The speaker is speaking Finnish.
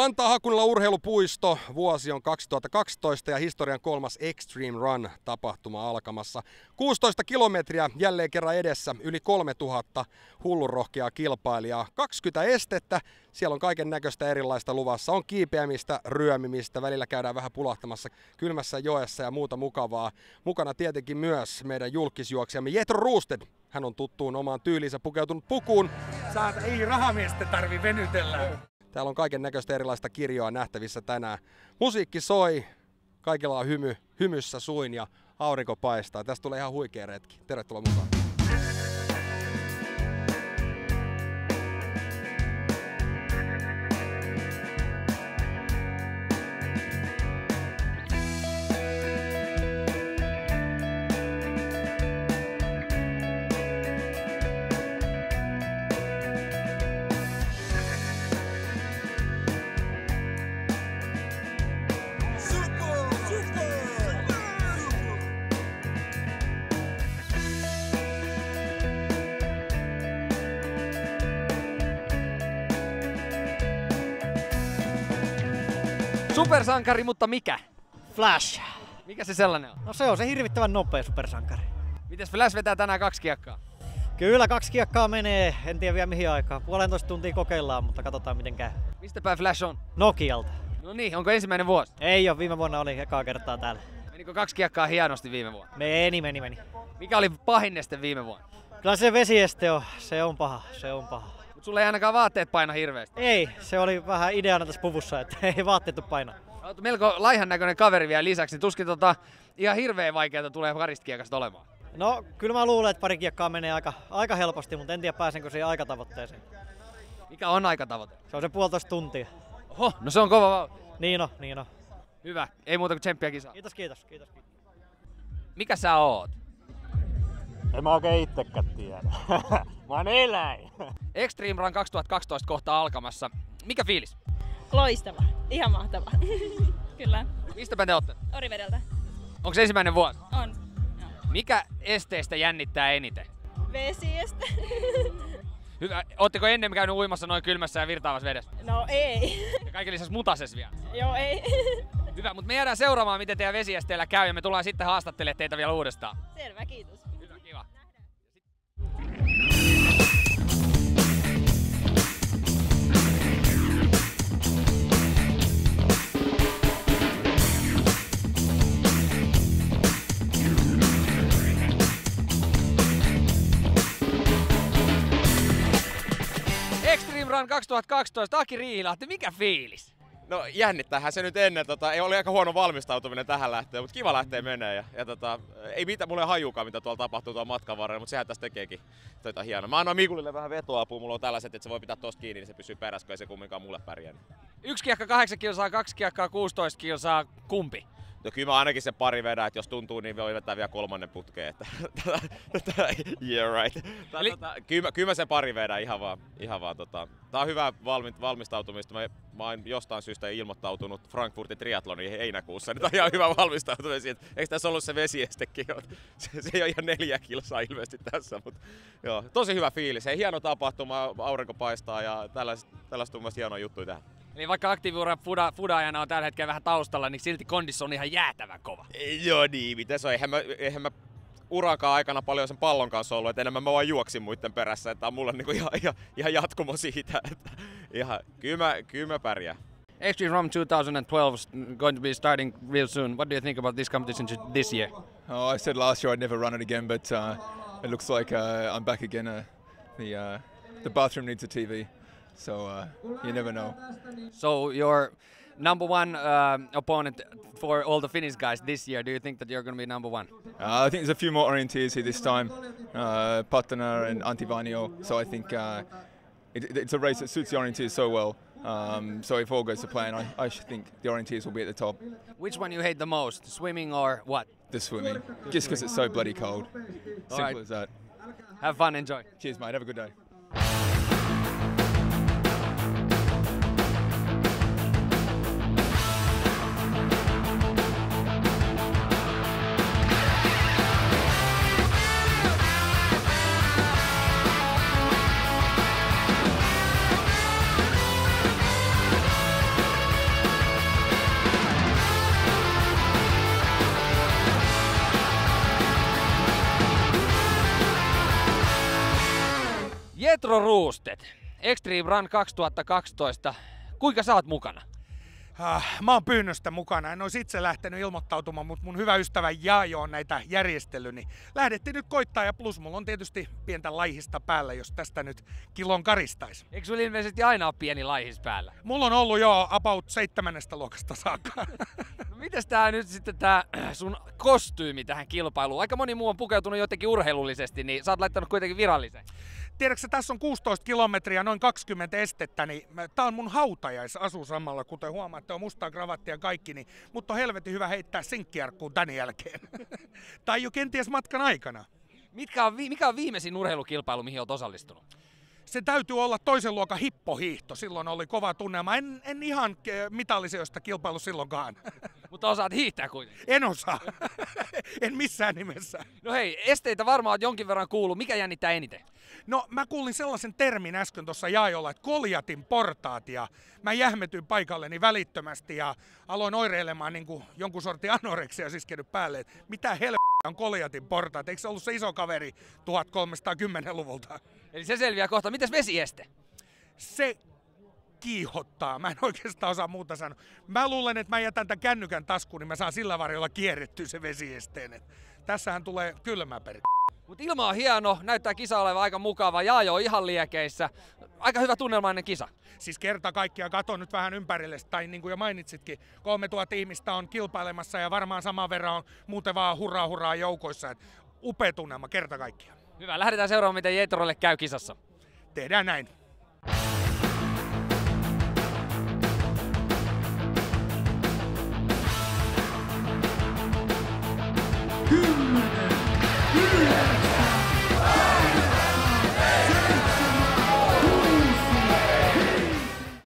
Vantaa-Hakunila urheilupuisto, vuosi on 2012 ja historian 3. Extreme Run-tapahtuma alkamassa. 16 kilometriä jälleen kerran edessä, yli 3000 hullunrohkeaa kilpailijaa, 20 estettä, siellä on kaiken näköistä erilaista luvassa. On kiipeämistä, ryömimistä, välillä käydään vähän pulahtamassa kylmässä joessa ja muuta mukavaa. Mukana tietenkin myös meidän julkisjuoksijamme Jethro Roosted. Hän on tuttuun omaan tyyliinsä pukeutunut pukuun. Ei rahamiestä tarvi venytellä. Täällä on kaiken näköistä erilaista kirjoa nähtävissä tänään. Musiikki soi, kaikilla on hymyssä suin ja aurinko paistaa. Tästä tulee ihan huikea retki. Tervetuloa mukaan. Supersankari, mutta mikä? Flash. Mikä se sellainen on? No se on se hirvittävän nopea supersankari. Mites Flash vetää tänään 2 kiekkaa? Kyllä 2 kiekkaa menee, en tiedä vielä mihin aikaan. 1,5 tuntia kokeillaan, mutta katsotaan miten käy. Mistä päin Flash on? Nokialta. No niin, onko ensimmäinen vuosi? Ei oo, viime vuonna oli ekaa kertaa täällä. Menikö 2 kiekkaa hienosti viime vuonna? Meni. Mikä oli pahin este viime vuonna? Kyllä se vesieste on, se on paha. Mut sulla ei ainakaan vaatteet paina hirveästi. Ei, se oli vähän ideana tässä puvussa, että ei vaatteet painaa. Olet melko laihan näköinen kaveri vielä lisäksi, niin tuskin ihan hirveän vaikeaa tulee parista kiekasta olemaan. No kyllä mä luulen, että pari kiekkaa menee aika helposti, mutta en tiedä pääsenkö siihen aikatavoitteeseen. Mikä on aikatavoite? Se on se 1,5 tuntia. Oho, no se on kova vauhti. Niin on. Hyvä, ei muuta kuin tsemppiä kisaa. Kiitos. Mikä sä oot? En mä oikein itsekään tiedä. Mä oon eläin. Extreme Run 2012 kohta alkamassa. Mikä fiilis? Loistava. Ihan mahtava. Kyllä. Mistäpä te ootte? Orivedeltä. Onko se ensimmäinen vuosi? On. Joo. Mikä esteistä jännittää eniten? Vesiestä. Hyvä. Ootteko ennen käynyt uimassa noin kylmässä ja virtaavassa vedessä? No ei. Ja kaiken lisäksi mutases vielä. Joo ei. Hyvä, mutta me jäädään seuraamaan, miten teidän vesiesteillä käy ja me tullaan sitten haastattelemaan teitä vielä uudestaan. Selvä, kiitos. Hyvä, kiva. Extreme Run 2012, Aki Riihilahti, mikä fiilis? No jännittäähän se nyt ennen, ei oli aika huono valmistautuminen tähän lähtöön, mutta kiva lähteä menee ja ei mitään, mulla ei hajukaan mitä tuolla tapahtuu tuolla matkan varrella, mutta sehän tästä tekeekin hienoa. Mä annoin Mikulille vähän vetoapua, mulla on tällaiset, että se voi pitää tosta kiinni, niin se pysyy perässä, kun ei se kumminkaan mulle pärjää. 1 kiekka 8 kilsaa, 2 kiekkaa 16 kilsaa, kumpi? No kyllä mä ainakin sen pari vedän, että jos tuntuu, niin voi vetää vielä 3. putkeen. Yeah right. Kyllä mä sen pari vedän ihan vaan. Tää on hyvä valmistautumista. Mä oon jostain syystä ilmoittautunut Frankfurtin triathloniin heinäkuussa. Nyt on ihan hyvä valmistautuminen. Eikö tässä ollut se vesiestekin? Se ei ole ihan 4 kilsaa ilmeisesti tässä. Mutta joo, tosi hyvä fiilis. Ei hieno tapahtuma, aurinko paistaa ja tällaista on myös hienoa juttuja tähän. Eli vaikka aktiiviuran fudaajana on tällä hetkellä vähän taustalla, niin silti kondissa on ihan jäätävän kova. Joo niin, mitä se on? Eihän mä urakaan aikana paljon sen pallon kanssa ollut, että enemmän mä vaan juoksin muiden perässä. Että on mulla niinku ihan jatkumo siitä, että kyllä mä pärjään. Extreme Run 2012 is going to be starting real soon. What do you think about this competition this year? Oh, I said last year I'd never run it again, but it looks like I'm back again. The bathroom needs a TV. So you never know. So your number one opponent for all the Finnish guys this year, do you think that you're going to be number one? I think there's a few more orienteers here this time, Patana and Antti Vainio. So I think it's a race that suits the orienteers so well. So if all goes to plan, I think the orienteers will be at the top. Which one you hate the most, swimming or what? The swimming, just because it's so bloody cold. Simple as that. Have fun, enjoy. Cheers mate, have a good day. Jetro Roosted, Extreme Run 2012. Kuinka sä oot mukana? Mä oon pyynnöstä mukana. En olisi itse lähtenyt ilmoittautumaan, mutta mun hyvä ystävä Jaajo on näitä järjestellyt, niin lähdettiin nyt koittaa ja plus mulla on tietysti pientä laihista päällä, jos tästä nyt kilon karistaisi. Eikö sulla ilmeisesti aina ole pieni laihis päällä? Mulla on ollut jo about 7. luokasta saakka. No mites tää nyt sitten tää sun kostyymi tähän kilpailuun? Aika moni muu on pukeutunut jotenkin urheilullisesti, niin sä oot laittanut kuitenkin virallisen. Tiedätkö, tässä on 16 kilometriä, noin 20 estettä, niin tää on mun hautajaisasu samalla, kuten huomaatte, on mustaa kravattia ja kaikki, niin mut on helvetin hyvä heittää sinkkiarkkuun tän jälkeen. Tai jo kenties matkan aikana. Mikä on viimeisin urheilukilpailu, mihin olet osallistunut? Se täytyy olla toisen luokan hippohiihto. Silloin oli kova tunnelma. En ihan mitallisioista kilpailu silloinkaan. Mutta osaat hiihtää kuitenkin. En osaa. En missään nimessä. No hei, esteitä varmaan oot jonkin verran kuullut. Mikä jännittää eniten? No mä kuulin sellaisen termin äsken tuossa Jaajolla, että Koljatin portaat, ja mä jähmetyin paikalleni välittömästi ja aloin oireilemaan niin kuin jonkun sortin anoreksia iskenyt päälle, että mitä helvettiä on Koljatin portaat, eikö se ollut se iso kaveri 1310-luvulta? Eli se selviää kohta. Mites vesieste? Se kiihottaa. Mä en oikeastaan osaa muuta sanoa. Mä luulen, että mä jätän tämän kännykän taskuun, niin mä saan sillä varjolla kierrettyä se vesiesteen. Tässähän tulee kylmä Mutta ilma on hieno, näyttää kisa olevan aika mukava, Jaajo on ihan liekeissä. Aika hyvä tunnelmainen kisa. Siis kerta kaikkiaan katon nyt vähän ympärille, tai niin kuin jo mainitsitkin, 3000 ihmistä on kilpailemassa ja varmaan saman verran on muuten vaan hurraa joukoissa. Et upea tunnelma kerta kaikkiaan. Hyvä, lähdetään seuraamaan miten Jetrolle käy kisassa. Tehdään näin. Kyllä!